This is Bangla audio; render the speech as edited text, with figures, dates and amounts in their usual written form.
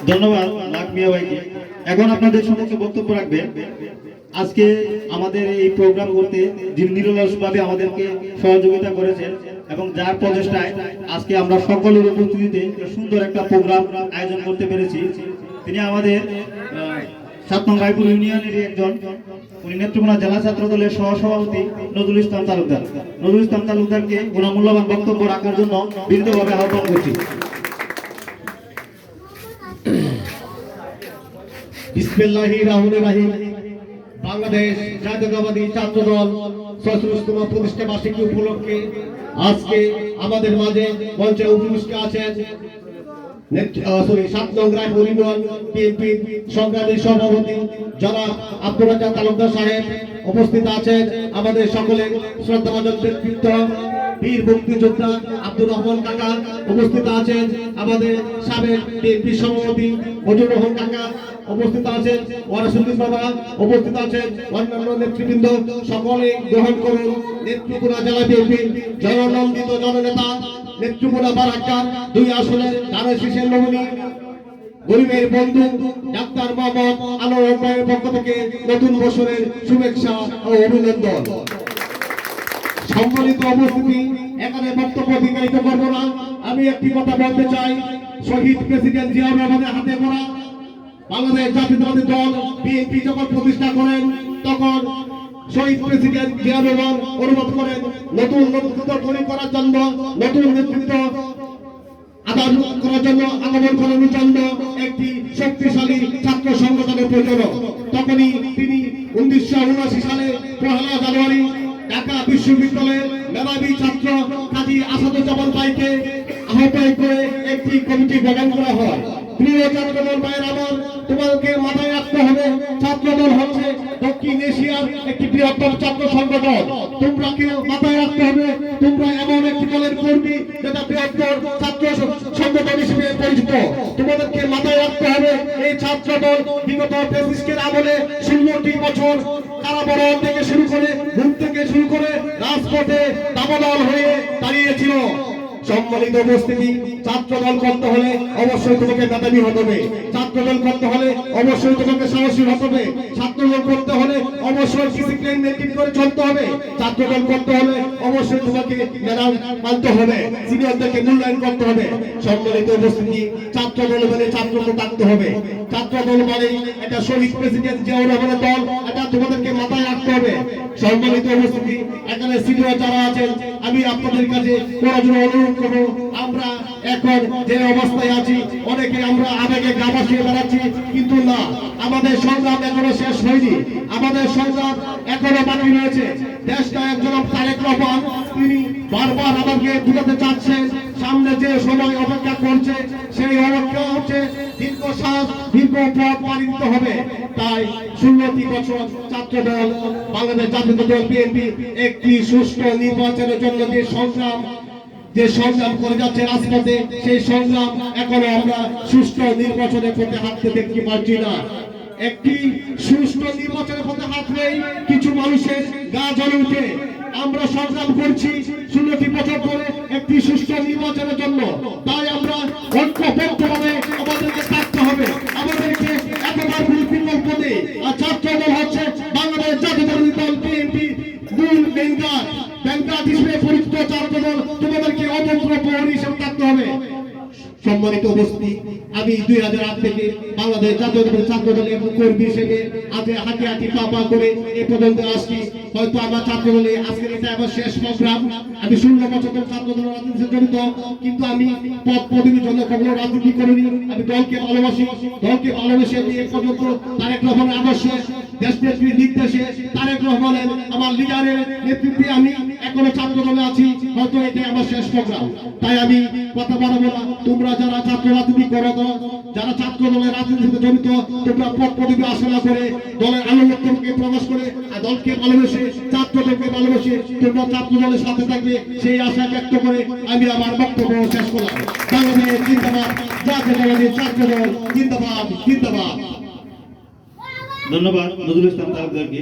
ধন্যবাদ লাখ মিয়া ভাইকে। এখন আপনাদের সম্মুখে বক্তব্য রাখবেন আজকে আমাদের এই প্রোগ্রাম করতে যিনি নিরলসভাবে আমাদেরকে সহযোগিতা করেছেন এবং যার প্রচেষ্টায় আজকে আমরা সকলের উপস্থিতিতে সুন্দর একটা প্রোগ্রাম আয়োজন করতে পেরেছি। তিনি আমাদের 7 নং রায়পুর ইউনিয়নের একজন, উনি নেত্রকোনা জেলা ছাত্র দলের সহসভাপতি নজরুল ইসলাম তালুকদার। নজরুল ইসলাম তালুকদারকে ওনার মূল্যবান বক্তব্য রাখার জন্য বিনীতভাবে আহ্বান করছি। বিসমিল্লাহির রহমানির রহিম। বাংলাদেশ জাতীয়তাবাদী ছাত্র দল ৬৬তম প্রতিষ্ঠা বার্ষিকী উপলক্ষে আজকে আমাদের মাঝে মঞ্চে উপস্থিত আছেন 7 নং রায়পুর ইউনিয়ন বিএনপির সংগ্রামী সভাপতি জনাব আব্দুর রাজ্জাক তালুকদার সাহেব, উপস্থিত আছেন আমাদের সকলের শ্রদ্ধাভাজন ব্যক্তিত্ব বীর মুক্তিযোদ্ধা আব্দুর রহমান কাকা, উপস্থিত আছেন আমাদের সাবেক বিএনপি সভাপতি মজিবুর রহমান কাকা, উপস্থিত আছেন ওয়ারাসুদ্দিন বাবা, উপস্থিত আছেন অন্যান্য নেতৃবৃন্দ। সকলে গ্রহণ করুন নেত্রকোনা জেলা বিএনপির জননন্দিত জননেতা নেত্রকোনা বারাক্কা 2 আসনের ধানের শীষের নমিনি গরিবের বন্ধু ডাক্তার মোহাম্মদ আনোয়ার ভাইয়ের পক্ষ থেকে নতুন বছরের শুভেচ্ছা ও অভিনন্দন। সম্মানিত উপস্থিতি, এখানে বক্তব্য দীর্ঘায়িত করব না। আমি একটি কথা বলতে চাই, শহীদ প্রেসিডেন্ট জিয়াউর রহমানের হাতে গড়া বাংলাদেশ জাতীয়তাবাদী দল বিএনপি যখন প্রতিষ্ঠা করেন তখন শহীদ প্রেসিডেন্ট জিয়াউর রহমান অনুরোধ করেন নতুন নেতৃত্ব তৈরি করার জন্য, নতুন নেতৃত্ব আদান করার জন্য, আগমন করানোর জন্য একটি শক্তিশালী ছাত্র সংগঠনের প্রয়োজন। তখনই তিনি 1979 সালে 1 জানুয়ারি ঢাকা বিশ্ববিদ্যালয়ের মেধাবী ছাত্র কাজী আসাদুজ্জামান ভাইকে আহ্বান করে একটি কমিটি গঠন করা হয়। প্রিয় ছাত্রদল ভাইয়ের আমার, তোমাদেরকে মাথায় রাখতে হবে ছাত্রদল হচ্ছে দক্ষিণ এশিয়ার একটি বৃহত্তম ছাত্র সংগঠন। তোমরা কেউ মাথায় রাখতে হবে তোমরা এমন একটি দলের কর্মী যেটা বৃহত্তর ছাত্র সংগঠন হিসেবে পরিচিত। তোমাদেরকে মাথায় রাখতে হবে এই ছাত্রদল বিগত ফ্যাসিস্টের আমলে 16টি বছর কারাবরণ থেকে শুরু করে ঘুম থেকে শুরু করে রাজপথে দাবানল হয়ে দাঁড়িয়েছিল। সম্মানিত উপস্থিতি, ছাত্রদল করতে হলে অবশ্যই তোমাকে মেধাবী হতে হবে, ছাত্রদল করতে হলে অবশ্যই তোমাকে সাহসী হতে হবে, ছাত্রদল করতে হলে অবশ্যই ডিসিপ্লিন মেইনটেইন করে চলতে হবে, ছাত্রদল করতে হলে অবশ্যই তোমাকে মেধা মানতে হবে, সিনিয়রদেরকে মূল্যায়ন করতে হবে। সম্মানিত উপস্থিতি, ছাত্রদল মানে ছাত্রকে থাকতে হবে। ছাত্রদল মানে এটা শহীদ প্রেসিডেন্ট জিয়াউর রহমানের দল, এটা তোমাদেরকে মাথায় রাখতে হবে। সম্মানিত উপস্থিতি, এখানে সিনিয়র যারা আছেন আমি আপনাদের কাছে অনুরোধ করব, আমরা এখন যে অবস্থায় আছি অনেকে আমরা আবেগে গা ভাসিয়ে বেড়াচ্ছি, কিন্তু না, আমাদের সংগ্রাম এখনো শেষ হয়নি, আমাদের সংগ্রাম এখনো বাকি রয়েছে। দেশটা একজন তারেক রহমান তিনি বারবার আমাকে বুঝাতে চাচ্ছেন সামনে যে সময় অপেক্ষা করছে সেই অপেক্ষা হচ্ছে দীর্ঘশ্বাস দীর্ঘ পথ পাড়ি দিতে হবে। তাই 16টি বছর ছাত্রদল বাংলাদেশ জাতীয় দল বিএনপি একটি সুষ্ঠু নির্বাচনের জন্য যে সংগ্রাম করে যাচ্ছে রাজপথে, সেই সংগ্রাম এখনো আমরা সুষ্ঠু নির্বাচনের পথে হাঁটতে দেখতে পাচ্ছি না। একটি সুষ্ঠু নির্বাচনের পথে হাঁটলেই কিছু মানুষের গা জ্বলে উঠে। আমরা সংগ্রাম করছি 16টি বছর ধরে একটি সুষ্ঠু নির্বাচনের জন্য, তাই আমরা ঐক্যবদ্ধভাবে আমাদেরকে থাকতে হবে, আমাদেরকে একবার বিকল্প নেই। আর ছাত্রদল হচ্ছে বাংলাদেশ জাতীয়তাবাদী দল বিএনপি মূল ব্যাংকার হিসেবে পরিচিত ছাত্রদল, তোমাদেরকে অতন্ত্র প্রহরী হিসেবে থাকতে হবে। সম্মানিত উপস্থিতি, আমি 2008 থেকে বাংলাদেশ জাতীয়তাবাদী ছাত্র দলের কর্মী হিসেবে হাঁটি হাঁটি পা করে এ পর্যন্ত আসছি। হয়তো আমার ছাত্র দলে আজকের এটা আমার শেষ প্রোগ্রাম। আমি 16 বছর ধরে ছাত্র দলের রাজনীতিতে জড়িত, কিন্তু আমি পদ পদবীর জন্য কখনো রাজনীতি করিনি। আমি দলকে ভালোবাসি, দলকে ভালোবেসে এ পর্যন্ত তারেক রহমানের আদর্শে দেশ নেত্রীর নির্দেশে তারেক রহমানের আমার লিডারের নেতৃত্বে আমি এখনো ছাত্র দলে আছি। হয়তো এটাই আমার শেষ প্রোগ্রাম, তাই আমি কথা বাড়াবো না। তোমরা যারা ছাত্র রাজনীতি করো, যারা ছাত্র দলের রাজনীতিতে জড়িত, তোমরা পদ পদবী আশা করে দলের আনুগত্যকে প্রকাশ করে দলকে ভালোবেসে ছাত্র দলকে ভালোবেসে তোমরা ছাত্র দলের সাথে থাকবে সেই আশা ব্যক্ত করে আমি আমার বক্তব্য শেষ করলাম। বাংলাদেশ জিন্দাবাদ, জাতীয়তাবাদী ছাত্র দল জিন্দাবাদ জিন্দাবাদ। ধন্যবাদ নজরুল ইসলাম তালুকদারকে।